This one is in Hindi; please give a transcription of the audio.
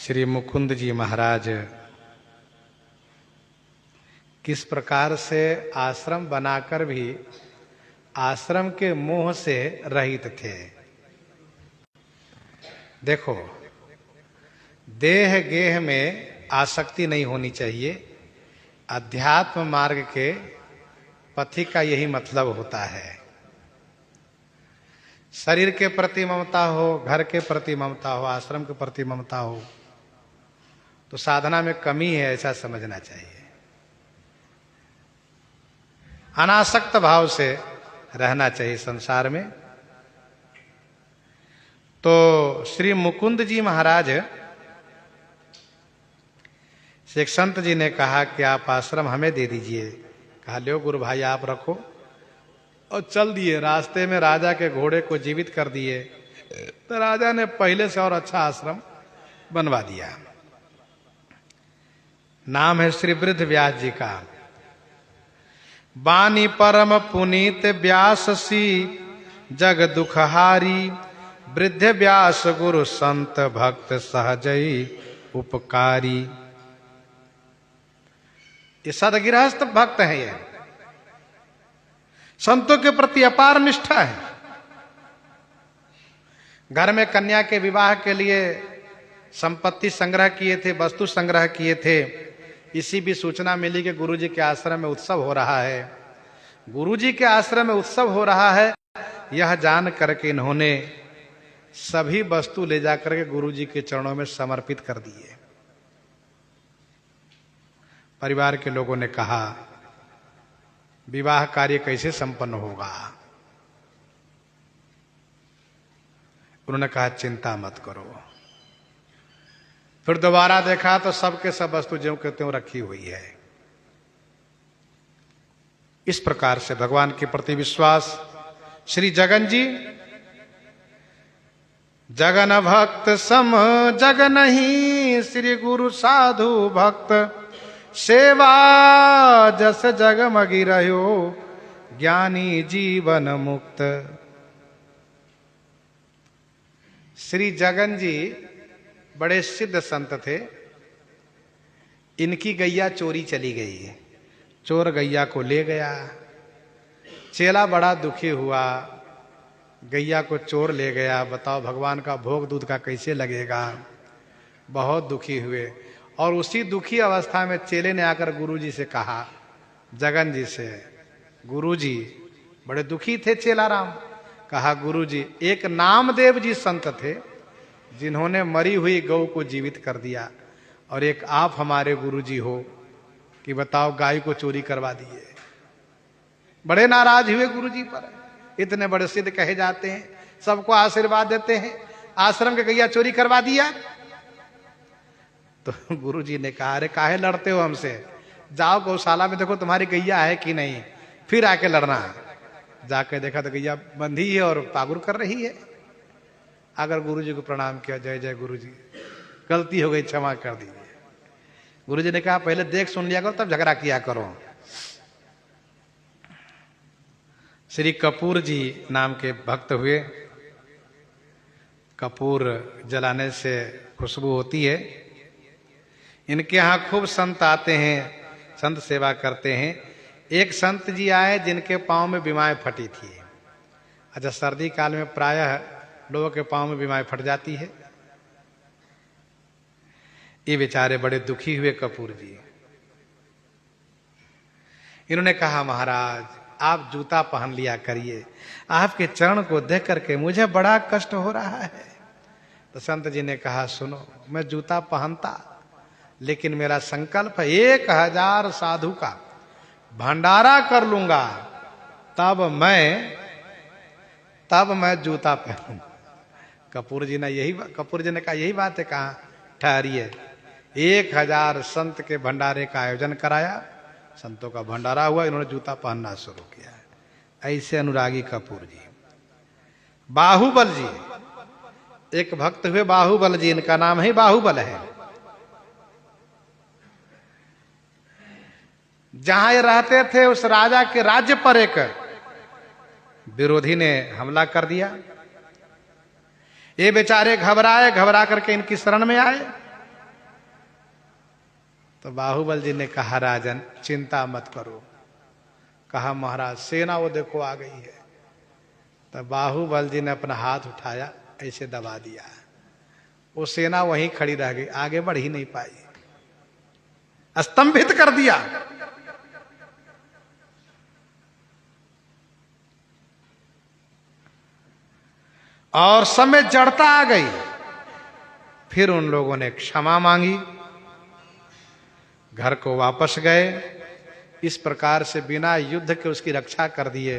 श्री मुकुंद जी महाराज किस प्रकार से आश्रम बनाकर भी आश्रम के मोह से रहित थे। देखो, देह गेह में आसक्ति नहीं होनी चाहिए। अध्यात्म मार्ग के पथिक का यही मतलब होता है। शरीर के प्रति ममता हो, घर के प्रति ममता हो, आश्रम के प्रति ममता हो, तो साधना में कमी है, ऐसा समझना चाहिए। अनासक्त भाव से रहना चाहिए संसार में। तो श्री मुकुंद जी महाराज से एक संत जी ने कहा कि आप आश्रम हमें दे दीजिए। कहा लो गुरु भाई आप रखो, और चल दिए। रास्ते में राजा के घोड़े को जीवित कर दिए, तो राजा ने पहले से और अच्छा आश्रम बनवा दिया। नाम है श्री वृद्ध व्यास जी का। बानी परम पुनीत व्यास सी जग दुखहारी, वृद्ध व्यास गुरु संत भक्त सहजई उपकारी। ये सदगृहस्थ भक्त है, ये संतों के प्रति अपार निष्ठा है। घर में कन्या के विवाह के लिए संपत्ति संग्रह किए थे, वस्तु संग्रह किए थे। इसी भी सूचना मिली कि गुरुजी के आश्रम में उत्सव हो रहा है। गुरुजी के आश्रम में उत्सव हो रहा है, यह जान करके इन्होंने सभी वस्तु ले जाकर के गुरुजी के चरणों में समर्पित कर दिए। परिवार के लोगों ने कहा विवाह कार्य कैसे संपन्न होगा। उन्होंने कहा चिंता मत करो। फिर दोबारा देखा तो सबके सब वस्तु ज्यों के त्यों रखी हुई है। इस प्रकार से भगवान के प्रति विश्वास। श्री जगन जी, जगन भक्त सम जग नहीं, श्री गुरु साधु भक्त सेवा जस जगमगी रहो, ज्ञानी जीवन मुक्त। श्री जगन जी बड़े सिद्ध संत थे। इनकी गैया चोरी चली गई, चोर गैया को ले गया। चेला बड़ा दुखी हुआ, गैया को चोर ले गया, बताओ भगवान का भोग दूध का कैसे लगेगा। बहुत दुखी हुए, और उसी दुखी अवस्था में चेले ने आकर गुरुजी से कहा, जगन जी से, गुरुजी बड़े दुखी थे चेला राम। कहा गुरुजी, एक नामदेव जी संत थे जिन्होंने मरी हुई गौ को जीवित कर दिया, और एक आप हमारे गुरुजी हो कि बताओ गाय को चोरी करवा दिए। बड़े नाराज हुए गुरुजी पर। इतने बड़े सिद्ध कहे जाते हैं, सबको आशीर्वाद देते हैं, आश्रम के गैया चोरी करवा दिया। तो गुरुजी ने कहा अरे काहे लड़ते हो हमसे, जाओ गौशाला में देखो तुम्हारी गैया है कि नहीं, फिर आके लड़ना। जाके देखा तो गैया बंधी है और पागुर कर रही है। अगर गुरुजी को प्रणाम किया, जय जय गुरुजी, गलती हो गई, क्षमा कर दीजिए। गुरुजी ने कहा पहले देख सुन लिया करो, तब झगड़ा किया करो। श्री कपूर जी नाम के भक्त हुए। कपूर जलाने से खुशबू होती है। इनके यहाँ खूब संत आते हैं, संत सेवा करते हैं। एक संत जी आए जिनके पांव में बीमाएं फटी थी। अच्छा, सर्दी काल में प्रायः लोगों के पांव में बीमारी फट जाती है। ये बेचारे बड़े दुखी हुए कपूर जी। इन्होंने कहा महाराज आप जूता पहन लिया करिए, आपके चरण को देख करके मुझे बड़ा कष्ट हो रहा है। तो संत जी ने कहा सुनो, मैं जूता पहनता, लेकिन मेरा संकल्प है 1000 साधु का भंडारा कर लूंगा, तब मैं जूता पहनूंगा। कपूर जी ने कहा यही बात है, कहा ठहरिए। 1000 संत के भंडारे का आयोजन कराया, संतों का भंडारा हुआ, इन्होंने जूता पहनना शुरू किया। ऐसे अनुरागी कपूर जी। बाहुबल जी, एक भक्त हुए बाहुबल जी, इनका नाम ही बाहुबल है। जहां ये रहते थे उस राजा के राज्य पर एक विरोधी ने हमला कर दिया। ये बेचारे घबरा करके इनकी शरण में आए। तो बाहुबल जी ने कहा राजन चिंता मत करो। कहा महाराज सेना वो देखो आ गई है। तो बाहुबल जी ने अपना हाथ उठाया, ऐसे दबा दिया, वो सेना वहीं खड़ी रह गई, आगे बढ़ ही नहीं पाई, स्तंभित कर दिया। और समय जड़ता आ गई। फिर उन लोगों ने क्षमा मांगी, घर को वापस गए। इस प्रकार से बिना युद्ध के उसकी रक्षा कर दिए।